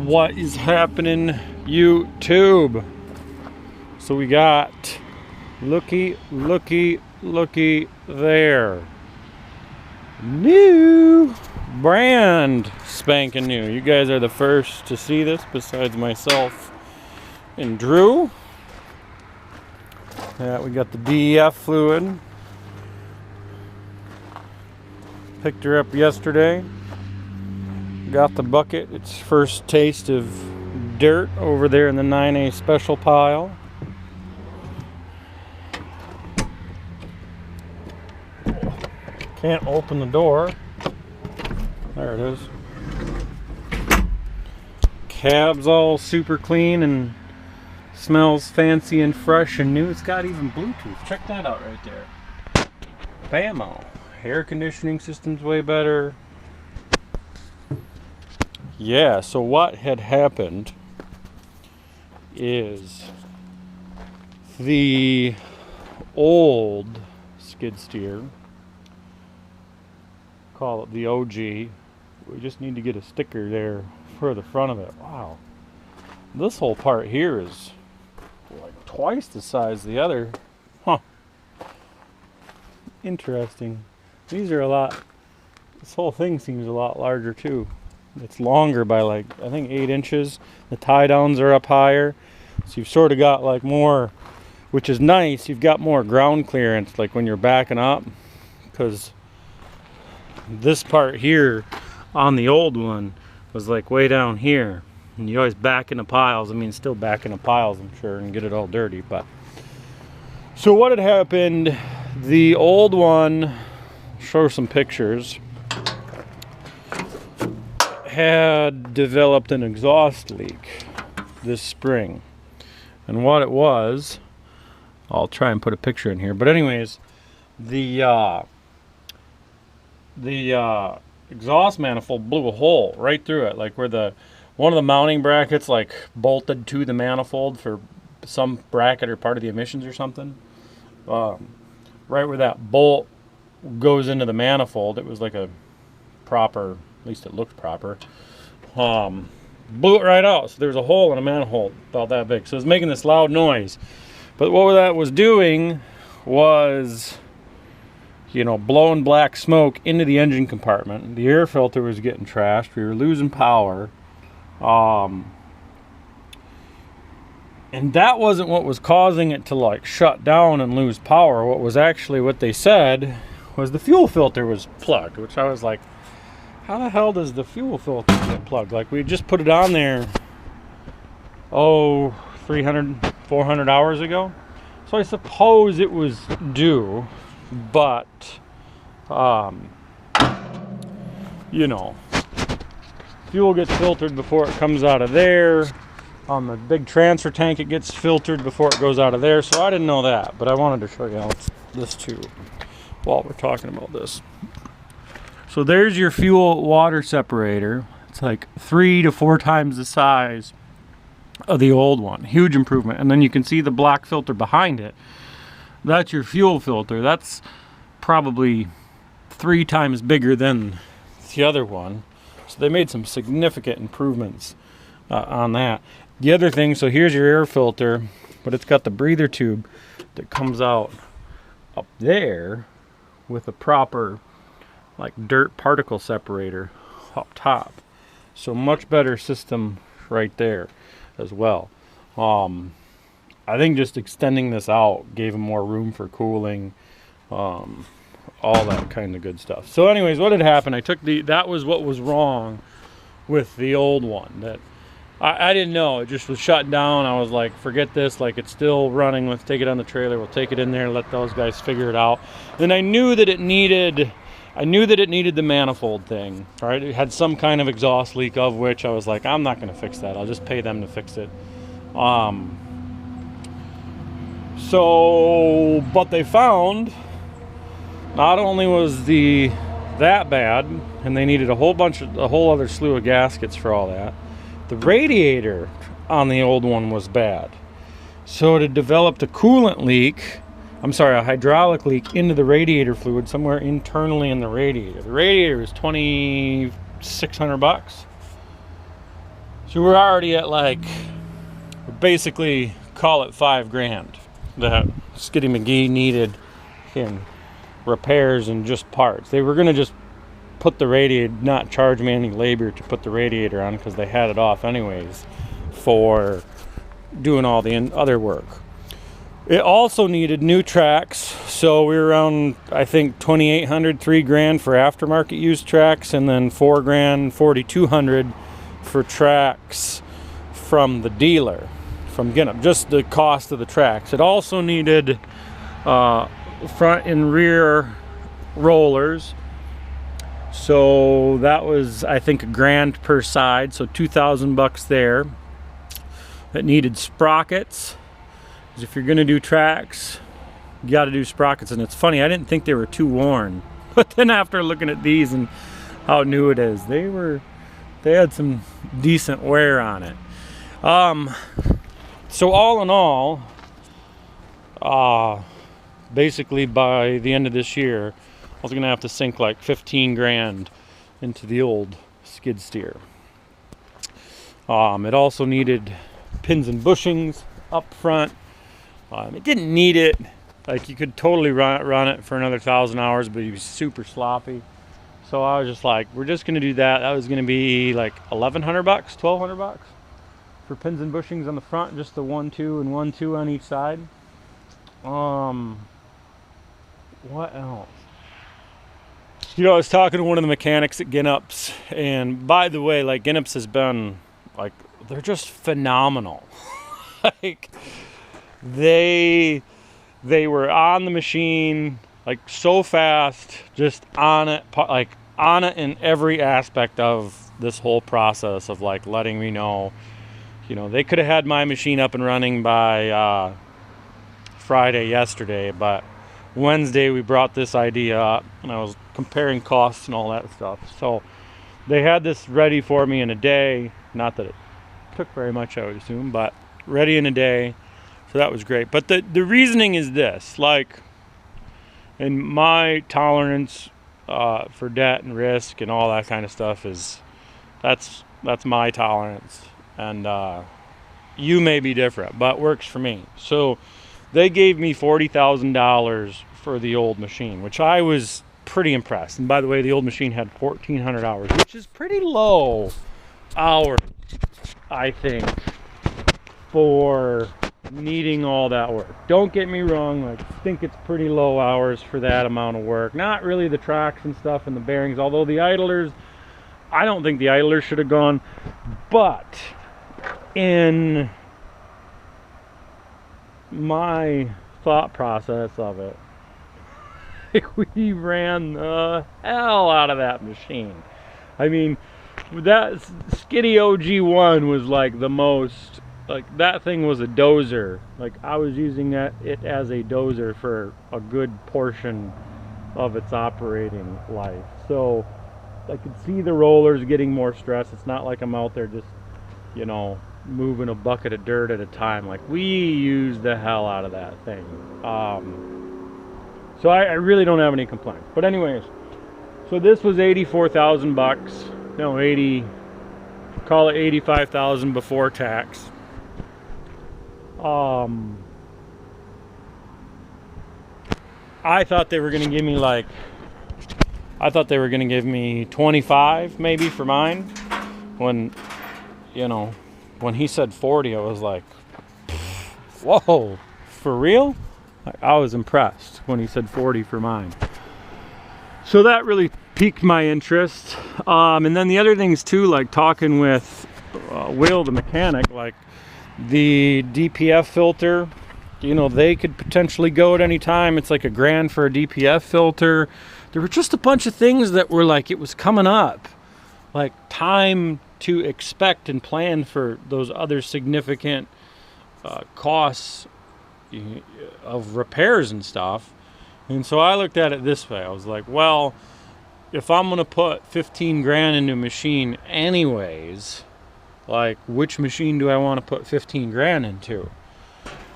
What is happening, YouTube? So we got looky there, new, brand spanking new. You guys are the first to see this besides myself and Drew. Yeah, we got the DEF fluid. Picked her up yesterday. Got the bucket. It's first taste of dirt over there in the 9A special pile. Can't open the door. There it is. Cab's all super clean and smells fancy and fresh and new. It's got even Bluetooth. Check that out right there. Bammo. Air conditioning system's way better. Yeah, so what had happened is the old skid steer, call it the OG, we just need to get a sticker there for the front of it. Wow, this whole part here is like twice the size of the other. Huh, interesting. These are a lot, this whole thing seems a lot larger too. It's longer by like, I think 8 inches. The tie downs are up higher. So you've sort of got like more, which is nice. You've got more ground clearance like when you're backing up. Because this part here on the old one was like way down here. And you always back into piles. I mean, still back into piles, I'm sure, and get it all dirty. But so what had happened, the old one, I'll show some pictures, had developed an exhaust leak this spring. And what it was, I'll try and put a picture in here, but anyways, the exhaust manifold blew a hole right through it, like where one of the mounting brackets like bolted to the manifold for some bracket or part of the emissions or something. Right where that bolt goes into the manifold, it was like a proper, at least it looked proper, blew it right out. So there was a hole in a manifold about that big. So it was making this loud noise. But what that was doing was, you know, blowing black smoke into the engine compartment. The air filter was getting trashed. We were losing power. And that wasn't what was causing it to like shut down and lose power. What they said was the fuel filter was plugged, which I was like, how the hell does the fuel filter get plugged? Like, we just put it on there, 300, 400 hours ago. So I suppose it was due, but, you know, fuel gets filtered before it comes out of there. On the big transfer tank, it gets filtered before it goes out of there. So I didn't know that, but I wanted to show you this too while we're talking about this. So there's your fuel water separator. It's like 3 to 4 times the size of the old one. Huge improvement. And then you can see the black filter behind it. That's your fuel filter. That's probably 3 times bigger than the other one. So they made some significant improvements on that. The other thing, so here's your air filter, but it's got the breather tube that comes out up there with a proper like dirt particle separator up top. So much better system right there as well. I think just extending this out gave them more room for cooling, all that kind of good stuff. So anyways, what had happened, that was what was wrong with the old one. That I didn't know, it just was shut down. I was like, forget this, like it's still running, let's take it on the trailer, we'll take it in there, let those guys figure it out. Then I knew that it needed the manifold thing, right? It had some kind of exhaust leak, of which I was like, I'm not going to fix that. I'll just pay them to fix it. But they found not only was that bad, and they needed a whole other slew of gaskets for all that, the radiator on the old one was bad. So it had developed a coolant leak, a hydraulic leak into the radiator fluid somewhere internally in the radiator. The radiator is $2,600. So we're already at like, basically call it $5,000 that Skitty McGee needed in repairs and just parts. They were gonna just put the radiator, not charge me any labor to put the radiator on because they had it off anyways for doing all the other work. It also needed new tracks, so we were around, I think, $2,800, $3,000 for aftermarket used tracks, and then $4,000, $4,200 for tracks from the dealer, from Ginup, just the cost of the tracks. It also needed front and rear rollers, so that was, I think, $1,000 per side, so $2,000 there. It needed sprockets. If you're gonna do tracks, you got to do sprockets. And it's funny, I didn't think they were too worn, but then after looking at these and how new it is, they had some decent wear on it. So all in all, basically by the end of this year, I was gonna have to sink like $15,000 into the old skid steer. It also needed pins and bushings up front. It didn't need it. Like, you could totally run it for another 1,000 hours, but it was super sloppy. So I was just like, we're just gonna do that. That was gonna be like $1,100, $1,200 for pins and bushings on the front, just the 1-2 and 1-2 on each side. What else? You know, I was talking to one of the mechanics at Ginup's, and by the way, like, Ginup's has been like, they're just phenomenal. Like, they were on the machine like so fast, just on it, like on it in every aspect of this whole process of like letting me know, you know, they could have had my machine up and running by Friday yesterday, but Wednesday we brought this idea up and I was comparing costs and all that stuff. So they had this ready for me in a day. Not that it took very much, I would assume, but ready in a day. So that was great. But the reasoning is this, like, and my tolerance for debt and risk and all that kind of stuff is, that's my tolerance. And you may be different, but works for me. So they gave me $40,000 for the old machine, which I was pretty impressed. And by the way, the old machine had 1,400 hours, which is pretty low hours, I think, for needing all that work. Don't get me wrong, like, I think it's pretty low hours for that amount of work. Not really the tracks and stuff and the bearings, although the idlers, I don't think the idlers should have gone, but in my thought process of it, we ran the hell out of that machine. I mean, that Skitty OG1 was like the most, like, that thing was a dozer. Like, I was using it as a dozer for a good portion of its operating life. So I could see the rollers getting more stress. It's not like I'm out there just, you know, moving a bucket of dirt at a time. Like, we used the hell out of that thing. So I really don't have any complaints. But anyways, so this was $84,000. No, call it 85,000 before tax. I thought they were going to give me like, I thought they were going to give me 25 maybe for mine. When, you know, when he said 40, I was like, whoa, for real? I was impressed when he said 40 for mine. So that really piqued my interest. And then the other things too, like talking with Will, the mechanic, like the DPF filter, you know, they could potentially go at any time. It's like $1,000 for a DPF filter. There were just a bunch of things that were like, it was coming up, like time to expect and plan for those other significant costs of repairs and stuff. And so I looked at it this way. I was like, well, if I'm gonna put 15 grand into a machine anyways, like, which machine do I want to put 15 grand into?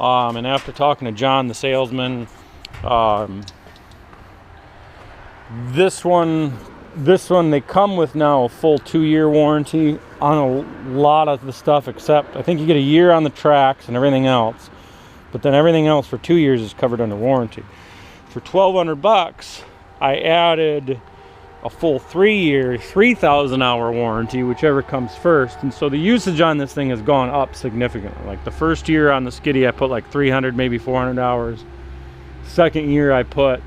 And after talking to John, the salesman, this one, they come with now a full 2-year warranty on a lot of the stuff, except I think you get a year on the tracks and everything else, but then everything else for 2 years is covered under warranty. For $1,200 I added a full 3-year 3,000 hour warranty, whichever comes first. And so the usage on this thing has gone up significantly. Like the first year on the skiddy I put like 300, maybe 400 hours. Second year I put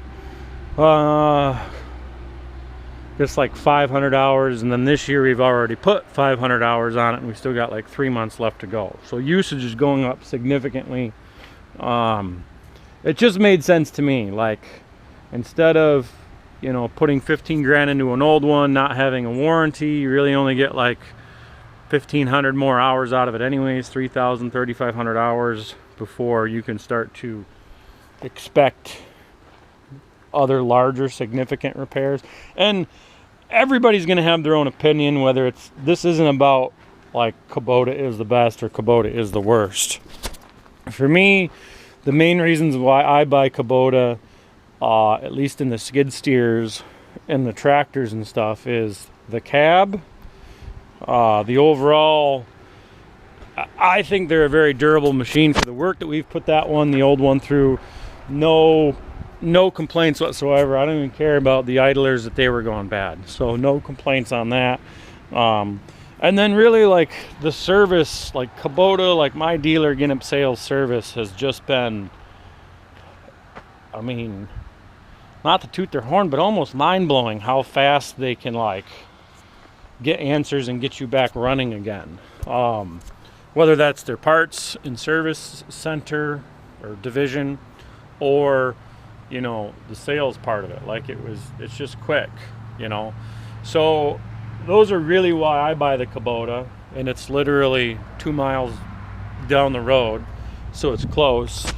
just like 500 hours, and then this year we've already put 500 hours on it, and we still got like 3 months left to go. So usage is going up significantly. It just made sense to me, like instead of, you know, putting 15 grand into an old one, not having a warranty, you really only get like 1,500 more hours out of it anyways, 3,000, 3,500 hours before you can start to expect other larger significant repairs. And everybody's going to have their own opinion, whether it's, this isn't about like Kubota is the best or Kubota is the worst. For me, the main reasons why I buy Kubota, at least in the skid steers and the tractors and stuff, is the cab, the overall. I think they're a very durable machine for the work that we've put that one, the old one, through. No complaints whatsoever. I don't even care about the idlers that they were going bad, so no complaints on that. And then really, like the service, like Kubota, like my dealer Ginnip Sales service has just been, I mean, not to toot their horn, but almost mind-blowing how fast they can like get answers and get you back running again. Whether that's their parts and service center or division, or, you know, the sales part of it, like it's just quick, you know. So those are really why I buy the Kubota, and it's literally 2 miles down the road, so it's close.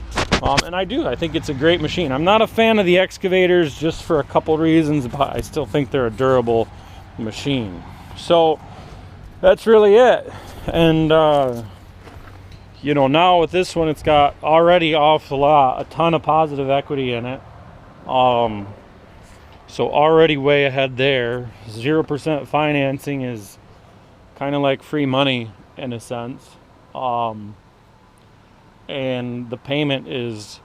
And I think it's a great machine. I'm not a fan of the excavators, just for a couple reasons, but I still think they're a durable machine. So that's really it. And you know, now with this one, it's got already off the lot a ton of positive equity in it. So already way ahead there. 0% financing is kind of like free money in a sense. And the payment is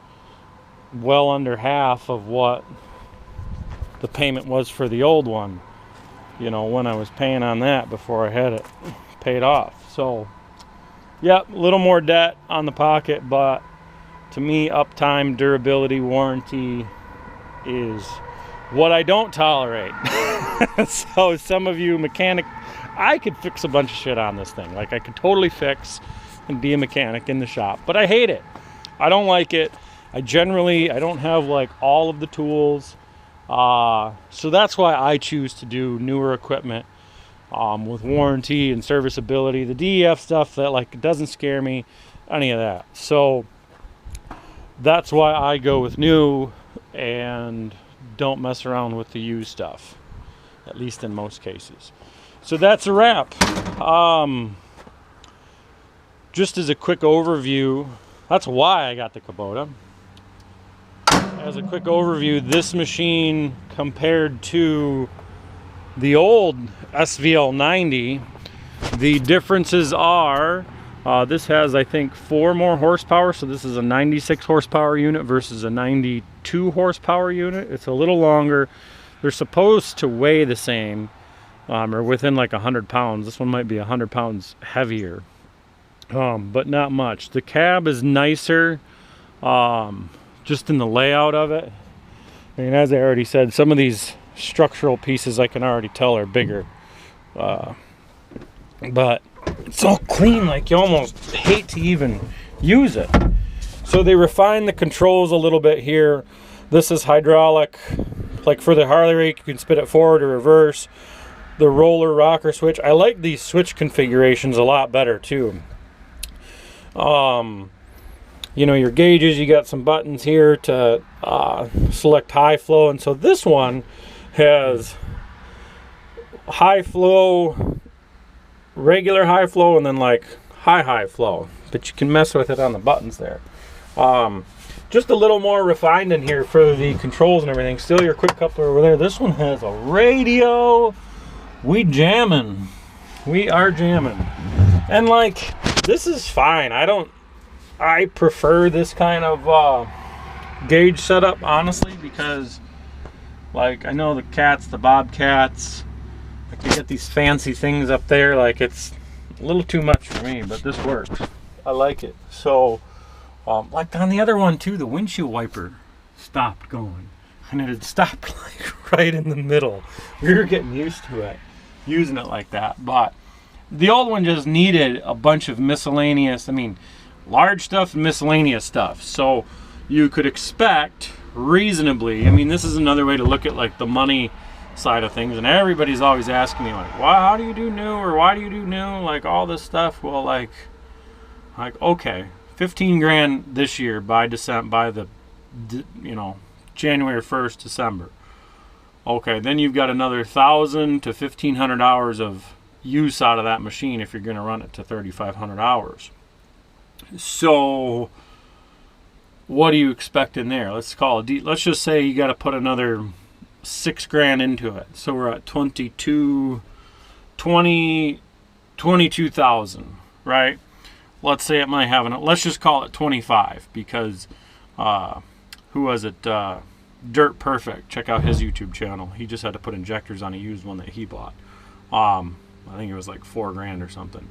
well under half of what the payment was for the old one, you know, when I was paying on that before I had it paid off. So yep, a little more debt on the pocket, but to me, uptime, durability, warranty is what I don't tolerate. So some of you mechanic, I could fix a bunch of shit on this thing. Like I could totally fix and be a mechanic in the shop, but I hate it. I don't like it. I don't have like all of the tools. So that's why I choose to do newer equipment with warranty and serviceability. The DEF stuff, that like, it doesn't scare me, any of that. So that's why I go with new and don't mess around with the used stuff, at least in most cases. So that's a wrap. Just as a quick overview, that's why I got the Kubota. As a quick overview, this machine compared to the old SVL90, the differences are, this has, I think, 4 more horsepower. So this is a 96 horsepower unit versus a 92 horsepower unit. It's a little longer. They're supposed to weigh the same, or within like 100 pounds. This one might be 100 pounds heavier, but not much. The cab is nicer, just in the layout of it. I mean, as I already said, some of these structural pieces I can already tell are bigger, but it's all clean, like you almost hate to even use it. So they refined the controls a little bit here. This is hydraulic. Like for the Harley rake, you can spin it forward or reverse. The roller rocker switch, I like these switch configurations a lot better too. You know, your gauges, you got some buttons here to select high flow, and so this one has high flow, regular high flow, and then like high flow, but you can mess with it on the buttons there. Just a little more refined in here for the controls and everything. Still your quick coupler over there. This one has a radio. We jamming. We are jamming. And like, this is fine. I prefer this kind of gauge setup, honestly, because like, I know the Bobcats, like they get these fancy things up there, like it's a little too much for me, but this works. I like it. So, like on the other one too, the windshield wiper stopped going. And it had stopped like right in the middle. We were getting used to it, using it like that. But the old one just needed a bunch of miscellaneous, I mean, large stuff and miscellaneous stuff. So you could expect reasonably, I mean, this is another way to look at like the money side of things. And everybody's always asking me like, well, how do you do new, or why do you do new? Like all this stuff. Well, like okay, 15 grand this year by the, you know, January 1st, December. Okay, then you've got another 1,000 to 1,500 hours of use out of that machine if you're going to run it to 3,500 hours. So what do you expect in there? Let's call it, let's just say you got to put another 6 grand into it. So we're at 22,000, right? Let's say it might have let's just call it 25 because who was it? Dirt Perfect. Check out his YouTube channel. He just had to put injectors on a used one that he bought. I think it was like 4 grand or something.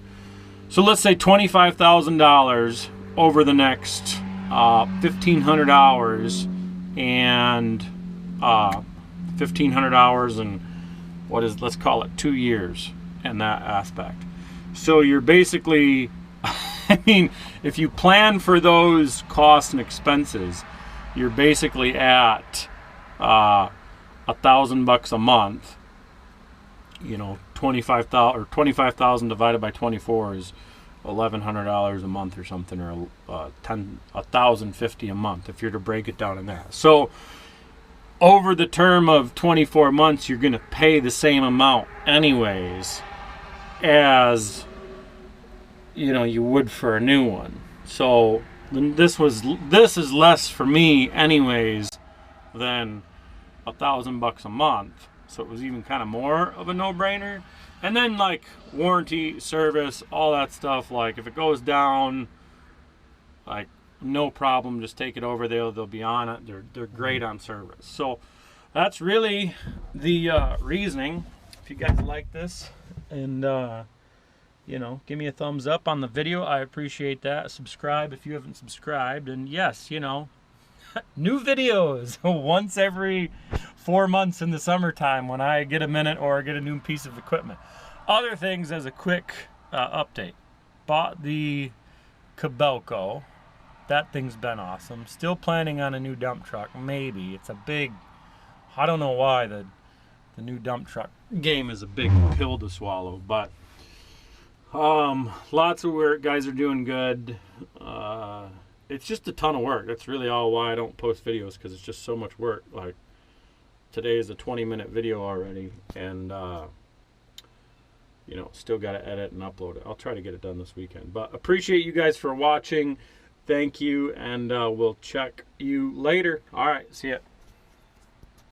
So let's say $25,000 over the next 1,500 hours, and 1,500 hours and let's call it 2 years in that aspect. So you're basically, I mean, if you plan for those costs and expenses, you're basically at $1,000 a month. You know, 25,000 divided by 24 is $1,100 a month or something, or $1,050 a month if you're to break it down in that. So over the term of 24 months, you're going to pay the same amount anyways as, you know, you would for a new one. So this is less for me anyways than $1,000 a month. So it was even kind of more of a no-brainer. And then like warranty, service, all that stuff, like if it goes down, like no problem, just take it over. They'll be on it. They're great on service. So that's really the reasoning. If you guys like this, and you know, give me a thumbs up on the video, I appreciate that. Subscribe if you haven't subscribed, and yes, you know, new videos once every 4 months in the summertime when I get a minute or get a new piece of equipment. Other things as a quick update. Bought the Kubota. That thing's been awesome. Still planning on a new dump truck. Maybe. It's a big, I don't know why the new dump truck game is a big pill to swallow, but lots of work. Guys are doing good. It's just a ton of work. That's really all why I don't post videos, because it's just so much work. Like today is a 20-minute video already, and you know, still got to edit and upload it. I'll try to get it done this weekend. But appreciate you guys for watching. Thank you, and we'll check you later. All right, see ya.